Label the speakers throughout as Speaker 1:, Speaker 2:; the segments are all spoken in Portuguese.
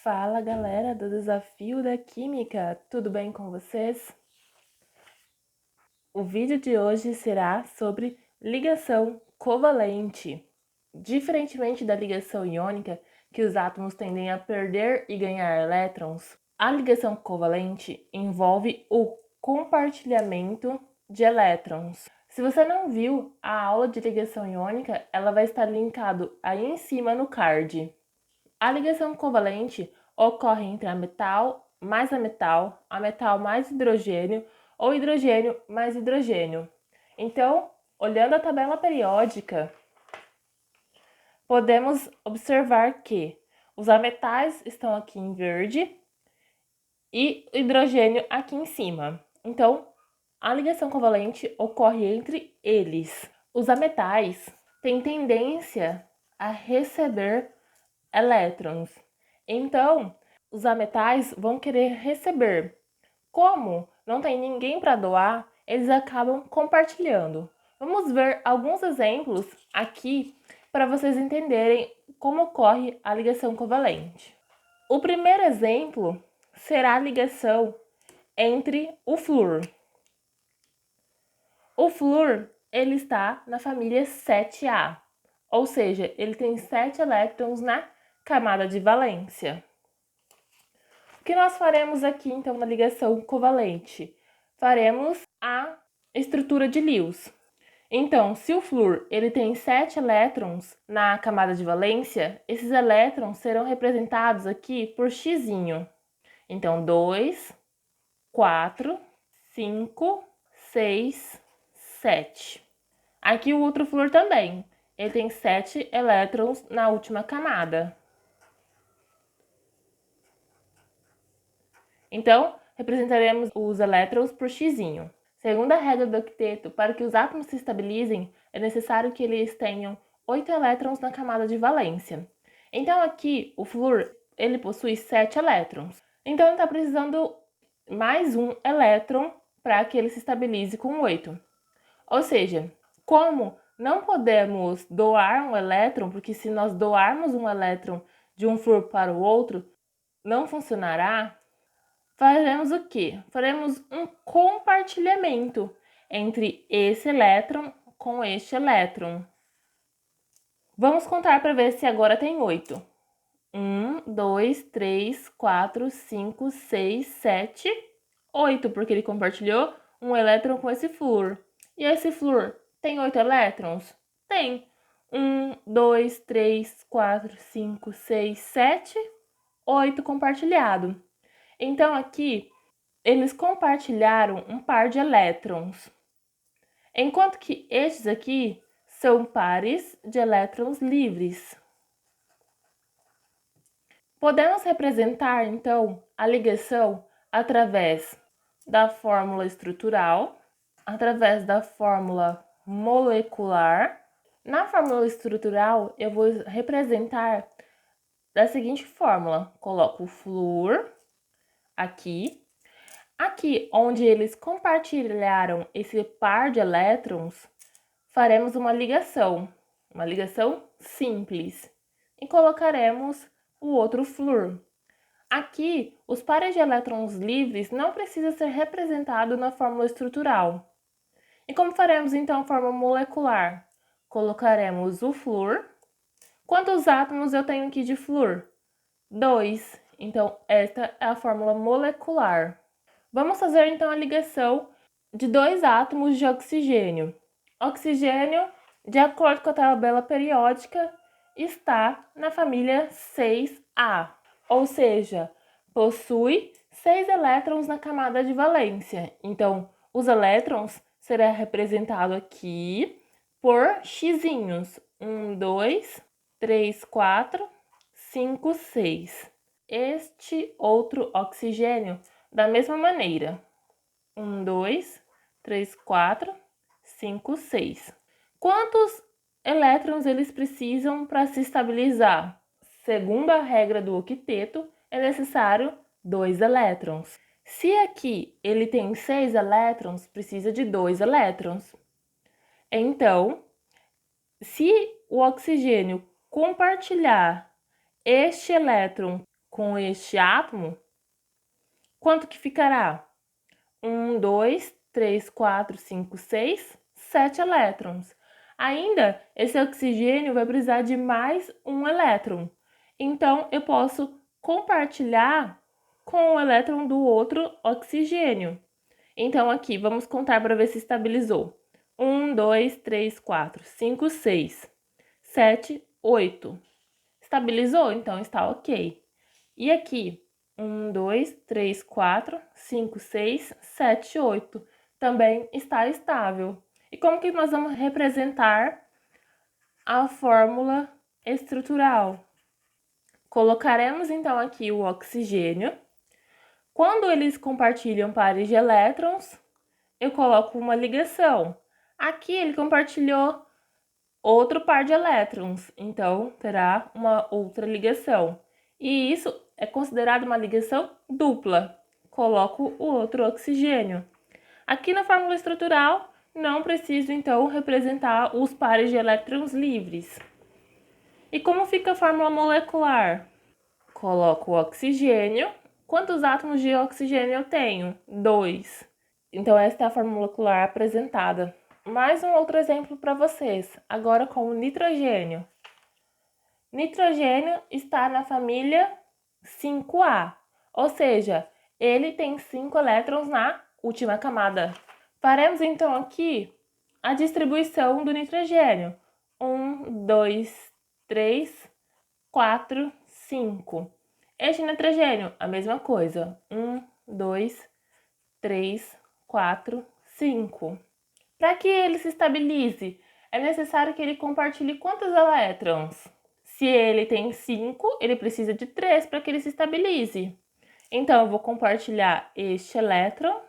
Speaker 1: Fala galera do Desafio da Química, tudo bem com vocês? O vídeo de hoje será sobre ligação covalente. Diferentemente da ligação iônica, que os átomos tendem a perder e ganhar elétrons, a ligação covalente envolve o compartilhamento de elétrons. Se você não viu a aula de ligação iônica, ela vai estar linkado aí em cima no card. A ligação covalente ocorre entre a metal mais hidrogênio ou hidrogênio mais hidrogênio. Então, olhando a tabela periódica, podemos observar que os ametais estão aqui em verde e o hidrogênio aqui em cima. Então, a ligação covalente ocorre entre eles. Os ametais têm tendência a receber elétrons. Então, os ametais vão querer receber. Como não tem ninguém para doar, eles acabam compartilhando. Vamos ver alguns exemplos aqui para vocês entenderem como ocorre a ligação covalente. O primeiro exemplo será a ligação entre o flúor. O flúor, ele está na família 7A, ou seja, ele tem 7 elétrons na camada de valência. O que nós faremos aqui, então, na ligação covalente? Faremos a estrutura de Lewis. Então, se o flúor ele tem 7 elétrons na camada de valência, esses elétrons serão representados aqui por X. Então, 2, 4, 5, 6, 7. Aqui o outro flúor também. Ele tem 7 elétrons na última camada. Então, representaremos os elétrons por X. Segundo a regra do octeto, para que os átomos se estabilizem, é necessário que eles tenham 8 elétrons na camada de valência. Então, aqui, o flúor, ele possui 7 elétrons. Então, ele está precisando mais um elétron para que ele se estabilize com 8. Ou seja, como não podemos doar um elétron, porque se nós doarmos um elétron de um flúor para o outro, não funcionará, faremos o quê? Faremos um compartilhamento entre esse elétron com este elétron. Vamos contar para ver se agora tem 8. 1, 2, 3, 4, 5, 6, 7, 8, porque ele compartilhou um elétron com esse flúor. E esse flúor tem 8 elétrons? Tem. 1, 2, 3, 4, 5, 6, 7, 8 compartilhado. Então, aqui, eles compartilharam um par de elétrons, enquanto que estes aqui são pares de elétrons livres. Podemos representar, então, a ligação através da fórmula estrutural, através da fórmula molecular. Na fórmula estrutural, eu vou representar da seguinte fórmula. Coloco o flúor aqui. Aqui, onde eles compartilharam esse par de elétrons, faremos uma ligação simples, e colocaremos o outro flúor. Aqui, os pares de elétrons livres não precisam ser representados na fórmula estrutural. E como faremos então a fórmula molecular? Colocaremos o flúor. Quantos átomos eu tenho aqui de flúor? 2. Então, esta é a fórmula molecular. Vamos fazer então a ligação de 2 átomos de oxigênio. Oxigênio, de acordo com a tabela periódica, está na família 6A, ou seja, possui 6 elétrons na camada de valência. Então, os elétrons serão representados aqui por X. 1, 2, 3, 4, 5, 6. Este outro oxigênio, da mesma maneira. 1, 2, 3, 4, 5, 6. Quantos elétrons eles precisam para se estabilizar? Segundo a regra do octeto, é necessário 2 elétrons. Se aqui ele tem 6 elétrons, precisa de 2 elétrons. Então, se o oxigênio compartilhar este elétron com este átomo, quanto que ficará? 1, 2, 3, 4, 5, 6, 7 elétrons. Ainda, esse oxigênio vai precisar de mais um elétron. Então, eu posso compartilhar com o elétron do outro oxigênio. Então, aqui, vamos contar para ver se estabilizou. 1, 2, 3, 4, 5, 6, 7, 8. Estabilizou? Então, está ok. E aqui, 1, 2, 3, 4, 5, 6, 7, 8. Também está estável. E como que nós vamos representar a fórmula estrutural? Colocaremos, então, aqui o oxigênio. Quando eles compartilham pares de elétrons, eu coloco uma ligação. Aqui ele compartilhou outro par de elétrons, então terá uma outra ligação. E isso é considerado uma ligação dupla. Coloco o outro oxigênio. Aqui na fórmula estrutural, não preciso então representar os pares de elétrons livres. E como fica a fórmula molecular? Coloco o oxigênio. Quantos átomos de oxigênio eu tenho? 2. Então, esta é a fórmula molecular apresentada. Mais um outro exemplo para vocês, agora com o nitrogênio. Nitrogênio está na família 5A, ou seja, ele tem 5 elétrons na última camada. Faremos então aqui a distribuição do nitrogênio. 1, 2, 3, 4, 5. Este nitrogênio, a mesma coisa. 1, 2, 3, 4, 5. Para que ele se estabilize, é necessário que ele compartilhe quantos elétrons? Se ele tem 5, ele precisa de 3 para que ele se estabilize. Então, eu vou compartilhar este elétron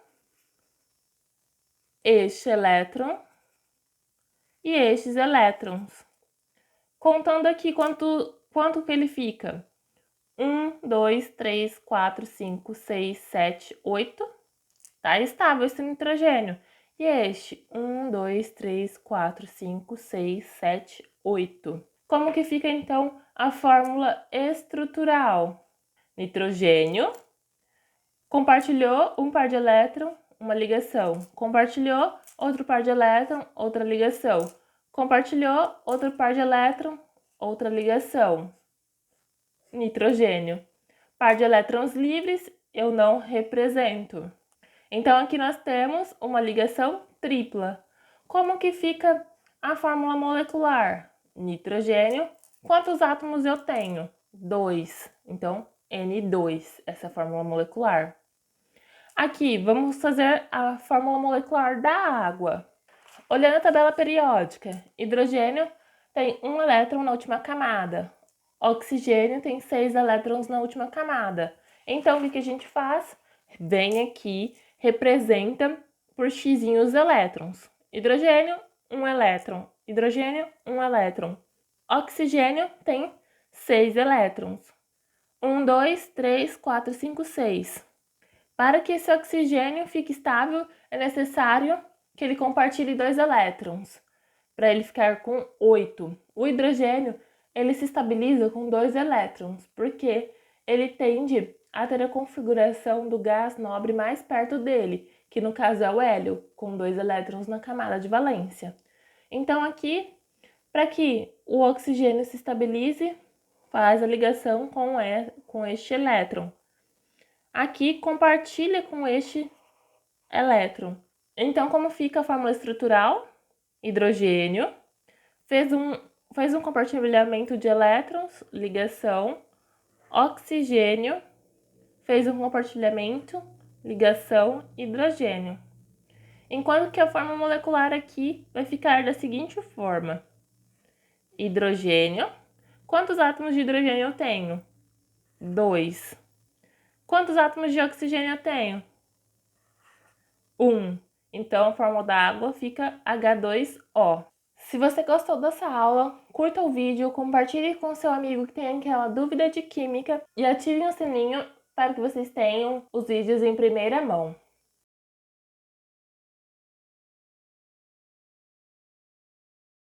Speaker 1: e estes elétrons. Contando aqui quanto que ele fica? 1, 2, 3, 4, 5, 6, 7, 8. Tá estável esse nitrogênio. E este? 1, 2, 3, 4, 5, 6, 7, 8. Como que fica, então, a fórmula estrutural? Nitrogênio compartilhou um par de elétron, uma ligação. Compartilhou outro par de elétron, outra ligação. Compartilhou outro par de elétron, outra ligação. Nitrogênio. Par de elétrons livres, eu não represento. Então, aqui nós temos uma ligação tripla. Como que fica a fórmula molecular? Nitrogênio. Quantos átomos eu tenho? 2. Então, N2, essa é a fórmula molecular. Aqui, vamos fazer a fórmula molecular da água. Olhando a tabela periódica, hidrogênio tem 1 elétron na última camada. Oxigênio tem 6 elétrons na última camada. Então, o que a gente faz? Vem aqui, representa por x os elétrons. Hidrogênio, 1 elétron. Hidrogênio, 1 elétron. Oxigênio tem 6 elétrons. 1, 2, 3, 4, 5, 6. Para que esse oxigênio fique estável, é necessário que ele compartilhe 2 elétrons, para ele ficar com 8. O hidrogênio, ele se estabiliza com 2 elétrons, porque ele tende a ter a configuração do gás nobre mais perto dele, que no caso é o hélio, com 2 elétrons na camada de valência. Então aqui, para que o oxigênio se estabilize, faz a ligação com este elétron. Aqui compartilha com este elétron. Então, como fica a fórmula estrutural? Hidrogênio fez um compartilhamento de elétrons, ligação. Oxigênio fez um compartilhamento, ligação, hidrogênio. Enquanto que a fórmula molecular aqui vai ficar da seguinte forma. Hidrogênio. Quantos átomos de hidrogênio eu tenho? 2. Quantos átomos de oxigênio eu tenho? 1. Então, a fórmula da água fica H2O. Se você gostou dessa aula, curta o vídeo, compartilhe com seu amigo que tem aquela dúvida de química e ative o sininho para que vocês tenham os vídeos em primeira mão.